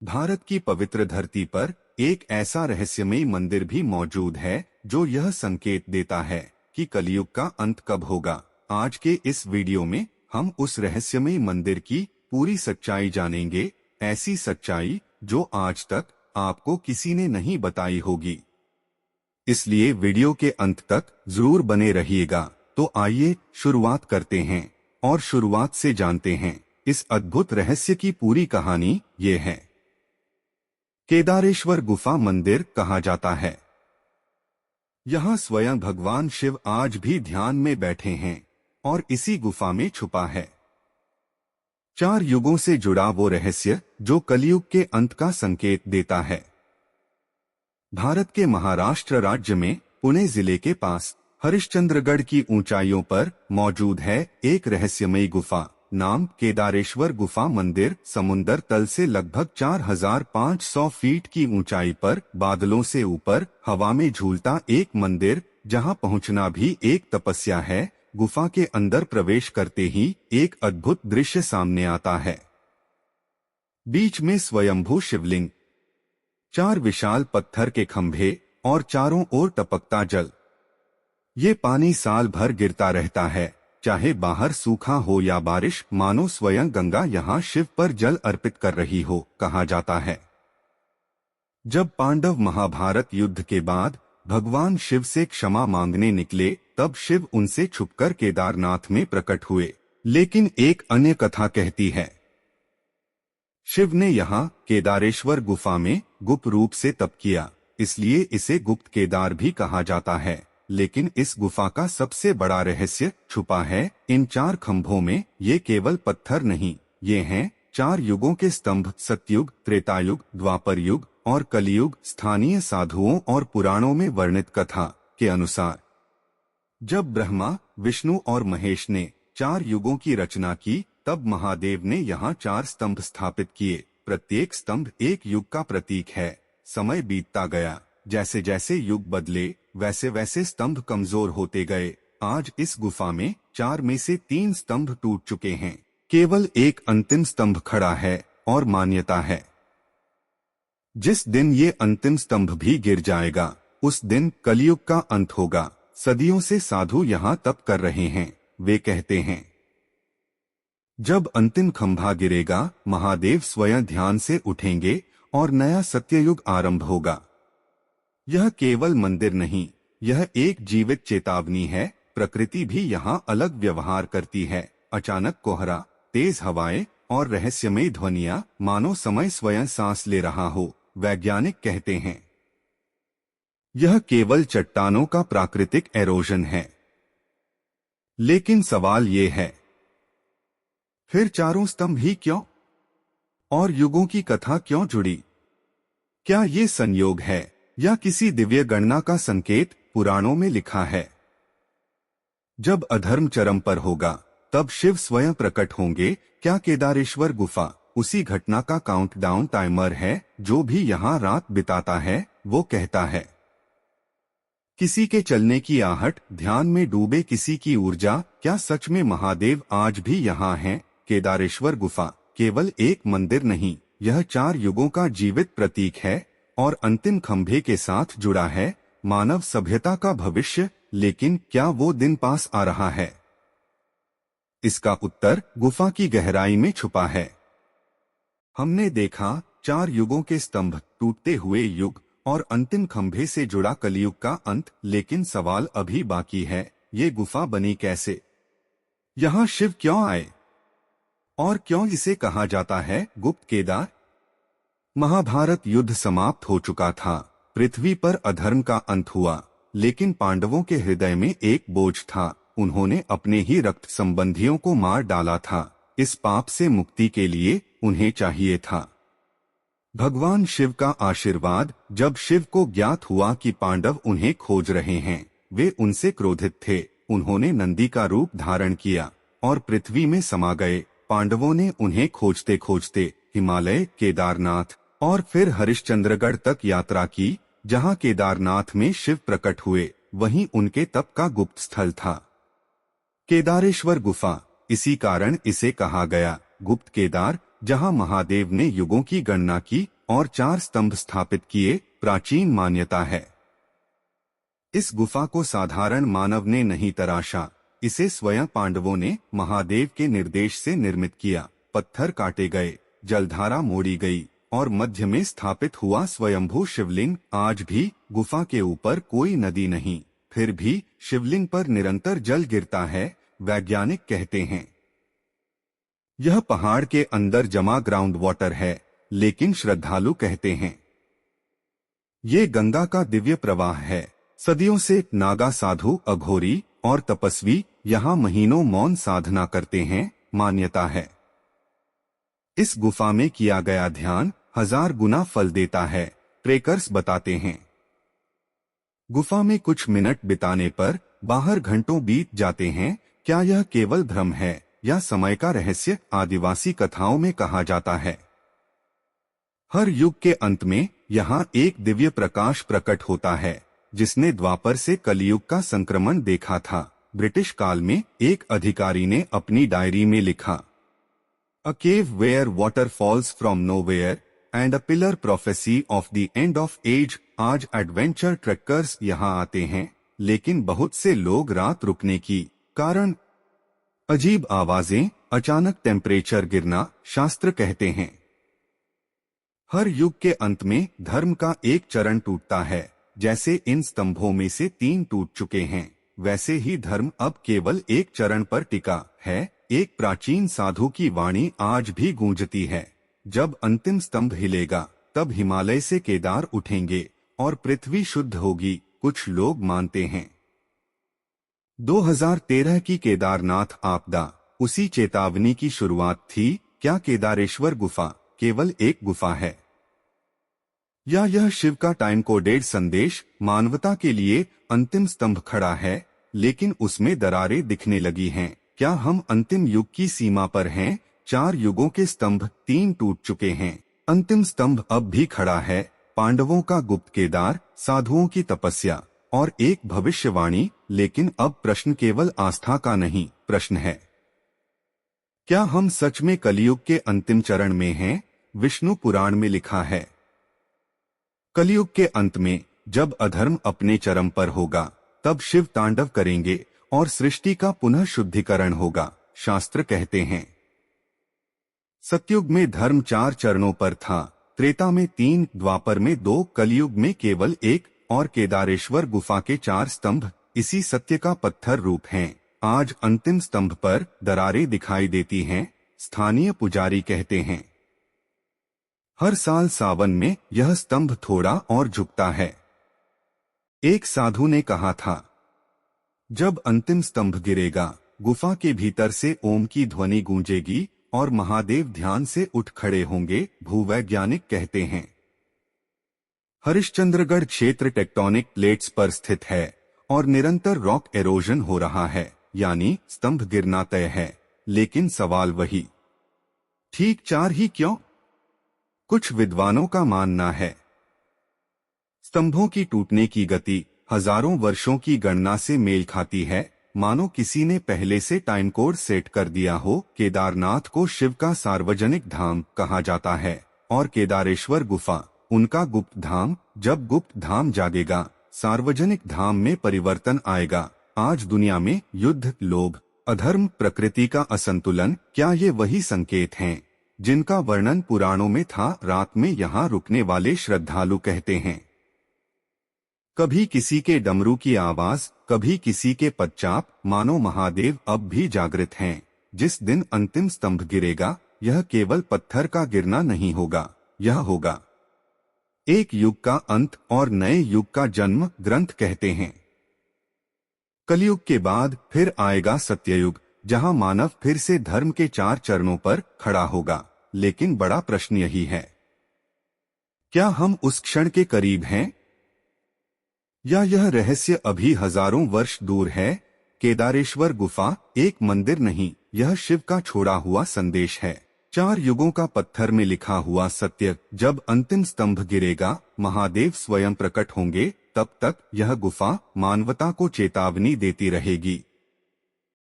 भारत की पवित्र धरती पर एक ऐसा रहस्यमयी मंदिर भी मौजूद है जो यह संकेत देता है कि कलयुग का अंत कब होगा। आज के इस वीडियो में हम उस रहस्यमयी मंदिर की पूरी सच्चाई जानेंगे, ऐसी सच्चाई जो आज तक आपको किसी ने नहीं बताई होगी। इसलिए वीडियो के अंत तक जरूर बने रहिएगा। तो आइए शुरुआत करते हैं और शुरुआत से जानते हैं इस अद्भुत रहस्य की पूरी कहानी। ये है केदारेश्वर गुफा मंदिर कहा जाता है। यहाँ स्वयं भगवान शिव आज भी ध्यान में बैठे हैं और इसी गुफा में छुपा है 4 युगों से जुड़ा वो रहस्य जो कलयुग के अंत का संकेत देता है। भारत के महाराष्ट्र राज्य में पुणे जिले के पास हरिश्चंद्रगढ़ की ऊंचाइयों पर मौजूद है एक रहस्यमयी गुफा, नाम केदारेश्वर गुफा मंदिर। समुंदर तल से लगभग 4500 फीट की ऊंचाई पर बादलों से ऊपर हवा में झूलता एक मंदिर, जहां पहुंचना भी एक तपस्या है। गुफा के अंदर प्रवेश करते ही एक अद्भुत दृश्य सामने आता है। बीच में स्वयंभू शिवलिंग, 4 विशाल पत्थर के खंभे और चारों ओर टपकता जल। ये पानी साल भर गिरता रहता है, चाहे बाहर सूखा हो या बारिश, मानो स्वयं गंगा यहाँ शिव पर जल अर्पित कर रही हो, कहा जाता है। जब पांडव महाभारत युद्ध के बाद भगवान शिव से क्षमा मांगने निकले, तब शिव उनसे छुपकर केदारनाथ में प्रकट हुए। लेकिन एक अन्य कथा कहती है शिव ने यहाँ केदारेश्वर गुफा में गुप्त रूप से तप किया, इसलिए इसे गुप्त केदार भी कहा जाता है। लेकिन इस गुफा का सबसे बड़ा रहस्य छुपा है इन 4 खंभों में। ये केवल पत्थर नहीं, ये हैं 4 युगों के स्तंभ, सतयुग, त्रेतायुग, द्वापर युग और कलियुग। स्थानीय साधुओं और पुराणों में वर्णित कथा के अनुसार जब ब्रह्मा, विष्णु और महेश ने 4 युगों की रचना की, तब महादेव ने यहाँ 4 स्तंभ स्थापित किए। प्रत्येक स्तंभ एक युग का प्रतीक है। समय बीतता गया, जैसे जैसे युग बदले वैसे वैसे स्तंभ कमजोर होते गए। आज इस गुफा में 4 में से 3 स्तंभ टूट चुके हैं, केवल एक अंतिम स्तंभ खड़ा है और मान्यता है जिस दिन ये अंतिम स्तंभ भी गिर जाएगा, उस दिन कलयुग का अंत होगा। सदियों से साधु यहाँ तप कर रहे हैं। वे कहते हैं जब अंतिम खंभा गिरेगा, महादेव स्वयं ध्यान से उठेंगे और नया सत्ययुग आरंभ होगा। यह केवल मंदिर नहीं, यह एक जीवित चेतावनी है। प्रकृति भी यहाँ अलग व्यवहार करती है। अचानक कोहरा, तेज हवाएं और रहस्यमयी ध्वनियां, मानो समय स्वयं सांस ले रहा हो। वैज्ञानिक कहते हैं यह केवल चट्टानों का प्राकृतिक एरोजन है। लेकिन सवाल ये है, फिर चारों स्तंभ ही क्यों? और युगों की कथा क्यों जुड़ी? क्या ये संयोग है या किसी दिव्य गणना का संकेत? पुराणों में लिखा है जब अधर्म चरम पर होगा, तब शिव स्वयं प्रकट होंगे। क्या केदारेश्वर गुफा उसी घटना का काउंटडाउन टाइमर है? जो भी यहाँ रात बिताता है वो कहता है किसी के चलने की आहट, ध्यान में डूबे किसी की ऊर्जा। क्या सच में महादेव आज भी यहाँ हैं? केदारेश्वर गुफा केवल एक मंदिर नहीं, यह 4 युगों का जीवित प्रतीक है और अंतिम खंभे के साथ जुड़ा है मानव सभ्यता का भविष्य। लेकिन क्या वो दिन पास आ रहा है? इसका उत्तर गुफा की गहराई में छुपा है। हमने देखा 4 युगों के स्तंभ, टूटते हुए युग और अंतिम खंभे से जुड़ा कलयुग का अंत। लेकिन सवाल अभी बाकी है, ये गुफा बनी कैसे? यहाँ शिव क्यों आए? और क्यों इसे कहा जाता है गुप्त केदार? महाभारत युद्ध समाप्त हो चुका था, पृथ्वी पर अधर्म का अंत हुआ। लेकिन पांडवों के हृदय में एक बोझ था, उन्होंने अपने ही रक्त संबंधियों को मार डाला था। इस पाप से मुक्ति के लिए उन्हें चाहिए था भगवान शिव का आशीर्वाद। जब शिव को ज्ञात हुआ कि पांडव उन्हें खोज रहे हैं, वे उनसे क्रोधित थे। उन्होंने नंदी का रूप धारण किया और पृथ्वी में समा गए। पांडवों ने उन्हें खोजते खोजते हिमालय, केदारनाथ और फिर हरिश्चंद्रगढ़ तक यात्रा की। जहां केदारनाथ में शिव प्रकट हुए, वहीं उनके तप का गुप्त स्थल था केदारेश्वर गुफा। इसी कारण इसे कहा गया गुप्त केदार। जहां महादेव ने युगों की गणना की और 4 स्तंभ स्थापित किए, प्राचीन मान्यता है। इस गुफा को साधारण मानव ने नहीं तराशा, इसे स्वयं पांडवों ने महादेव के निर्देश से निर्मित किया। पत्थर काटे गए, जलधारा मोड़ी गई और मध्य में स्थापित हुआ स्वयंभू शिवलिंग। आज भी गुफा के ऊपर कोई नदी नहीं, फिर भी शिवलिंग पर निरंतर जल गिरता है। वैज्ञानिक कहते हैं यह पहाड़ के अंदर जमा ग्राउंड वाटर है, लेकिन श्रद्धालु कहते हैं ये गंगा का दिव्य प्रवाह है। सदियों से नागा साधु, अघोरी और तपस्वी यहाँ महीनों मौन साधना करते हैं। मान्यता है इस गुफा में किया गया ध्यान 1000 गुना फल देता है, ट्रेकर्स बताते हैं। गुफा में कुछ मिनट बिताने पर बाहर घंटों बीत जाते हैं। क्या यह केवल भ्रम है या समय का रहस्य? आदिवासी कथाओं में कहा जाता है हर युग के अंत में यहाँ एक दिव्य प्रकाश प्रकट होता है, जिसने द्वापर से कलयुग का संक्रमण देखा था। ब्रिटिश काल में एक अधिकारी ने अपनी डायरी में लिखा, A cave where water falls from nowhere and a pillar prophecy of the end of age। आज एडवेंचर ट्रेकर्स यहाँ आते हैं, लेकिन बहुत से लोग रात रुकने की कारण अजीब आवाजें, अचानक टेम्परेचर गिरना। शास्त्र कहते हैं हर युग के अंत में धर्म का एक चरण टूटता है। जैसे इन स्तंभों में से 3 टूट चुके हैं, वैसे ही धर्म अब केवल एक चरण पर टिका है। एक प्राचीन साधु की वाणी आज भी गूंजती है, जब अंतिम स्तंभ हिलेगा तब हिमालय से केदार उठेंगे और पृथ्वी शुद्ध होगी। कुछ लोग मानते हैं 2013 की केदारनाथ आपदा उसी चेतावनी की शुरुआत थी। क्या केदारेश्वर गुफा केवल एक गुफा है, या यह शिव का टाइम कोडेड संदेश? मानवता के लिए अंतिम स्तंभ खड़ा है, लेकिन उसमें दरारें दिखने लगी हैं। क्या हम अंतिम युग की सीमा पर हैं? 4 युगों के स्तंभ 3 टूट चुके हैं, अंतिम स्तंभ अब भी खड़ा है। पांडवों का गुप्त केदार, साधुओं की तपस्या और एक भविष्यवाणी। लेकिन अब प्रश्न केवल आस्था का नहीं, प्रश्न है क्या हम सच में कलयुग के अंतिम चरण में हैं? विष्णु पुराण में लिखा है कलयुग के अंत में जब अधर्म अपने चरम पर होगा, तब शिव तांडव करेंगे और सृष्टि का पुनः शुद्धिकरण होगा। शास्त्र कहते हैं सतयुग में धर्म 4 चरणों पर था, त्रेता में 3, द्वापर में 2, कलयुग में केवल 1। और केदारेश्वर गुफा के 4 स्तंभ इसी सत्य का पत्थर रूप हैं। आज अंतिम स्तंभ पर दरारें दिखाई देती हैं। स्थानीय पुजारी कहते हैं हर साल सावन में यह स्तंभ थोड़ा और झुकता है। एक साधु ने कहा था जब अंतिम स्तंभ गिरेगा, गुफा के भीतर से ओम की ध्वनि गूंजेगी और महादेव ध्यान से उठ खड़े होंगे। भूवैज्ञानिक कहते हैं हरिश्चंद्रगढ़ क्षेत्र टेक्टोनिक प्लेट्स पर स्थित है और निरंतर रॉक एरोजन हो रहा है, यानी स्तंभ गिरना तय है। लेकिन सवाल वही, ठीक 4 ही क्यों? कुछ विद्वानों का मानना है स्तंभों की टूटने की गति हजारों वर्षों की गणना से मेल खाती है, मानो किसी ने पहले से टाइम कोड सेट कर दिया हो। केदारनाथ को शिव का सार्वजनिक धाम कहा जाता है और केदारेश्वर गुफा उनका गुप्त धाम। जब गुप्त धाम जागेगा, सार्वजनिक धाम में परिवर्तन आएगा। आज दुनिया में युद्ध, लोभ, अधर्म, प्रकृति का असंतुलन, क्या ये वही संकेत हैं जिनका वर्णन पुराणों में था? रात में यहाँ रुकने वाले श्रद्धालु कहते हैं कभी किसी के डमरू की आवाज, कभी किसी के पदचाप, मानो महादेव अब भी जागृत हैं। जिस दिन अंतिम स्तंभ गिरेगा, यह केवल पत्थर का गिरना नहीं होगा, यह होगा एक युग का अंत और नए युग का जन्म। ग्रंथ कहते हैं कलयुग के बाद फिर आएगा सत्ययुग, जहां मानव फिर से धर्म के 4 चरणों पर खड़ा होगा। लेकिन बड़ा प्रश्न यही है, क्या हम उस क्षण के करीब हैं, या यह रहस्य अभी हजारों वर्ष दूर है? केदारेश्वर गुफा एक मंदिर नहीं, यह शिव का छोड़ा हुआ संदेश है। 4 युगों का पत्थर में लिखा हुआ सत्य। जब अंतिम स्तंभ गिरेगा, महादेव स्वयं प्रकट होंगे। तब तक यह गुफा मानवता को चेतावनी देती रहेगी।